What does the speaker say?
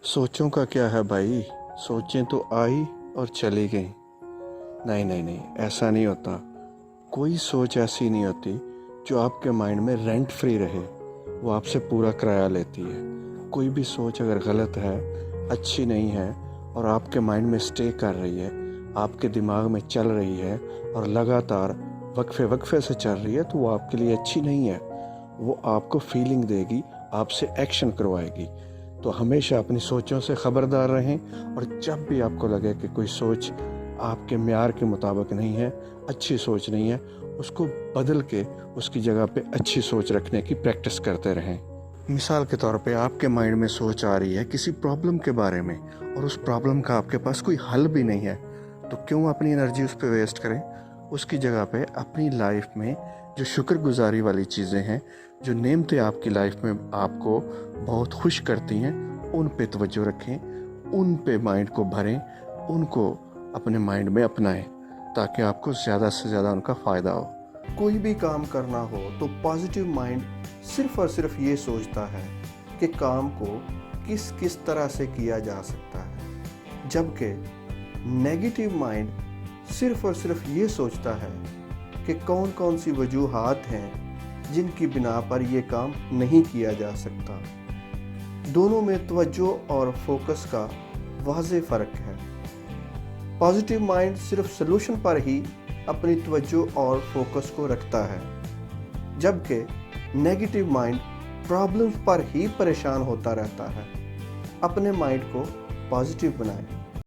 सोचों का क्या है भाई, सोचें तो आई और चली गई। नहीं नहीं नहीं, ऐसा नहीं होता। कोई सोच ऐसी नहीं होती जो आपके माइंड में रेंट फ्री रहे, वो आपसे पूरा किराया लेती है। कोई भी सोच अगर गलत है, अच्छी नहीं है और आपके माइंड में स्टे कर रही है, आपके दिमाग में चल रही है और लगातार वक्फे वक्फे से चल रही है, तो वो आपके लिए अच्छी नहीं है। वो आपको फीलिंग देगी, आपसे एक्शन करवाएगी। तो हमेशा अपनी सोचों से ख़बरदार रहें, और जब भी आपको लगे कि कोई सोच आपके म्यार के मुताबिक नहीं है, अच्छी सोच नहीं है, उसको बदल के उसकी जगह पे अच्छी सोच रखने की प्रैक्टिस करते रहें। मिसाल के तौर पे आपके माइंड में सोच आ रही है किसी प्रॉब्लम के बारे में, और उस प्रॉब्लम का आपके पास कोई हल भी नहीं है, तो क्यों अपनी एनर्जी उस पर वेस्ट करें। उसकी जगह पे अपनी लाइफ में जो शुक्रगुजारी वाली चीज़ें हैं, जो नेमतें आपकी लाइफ में आपको बहुत खुश करती हैं, उन पे तवज्जो रखें, उन पे माइंड को भरें, उनको अपने माइंड में अपनाएं, ताकि आपको ज़्यादा से ज़्यादा उनका फ़ायदा हो। कोई भी काम करना हो तो पॉजिटिव माइंड सिर्फ और सिर्फ ये सोचता है कि काम को किस किस तरह से किया जा सकता है, जबकि नेगेटिव माइंड सिर्फ और सिर्फ ये सोचता है कि कौन कौन सी वजूहात हैं जिनकी बिना पर यह काम नहीं किया जा सकता। दोनों में तवज्जो और फोकस का वाज़ेह फ़र्क है। पॉजिटिव माइंड सिर्फ सलूशन पर ही अपनी तवज्जो और फोकस को रखता है, जबकि नेगेटिव माइंड प्रॉब्लम्स पर ही परेशान होता रहता है। अपने माइंड को पॉजिटिव बनाएं।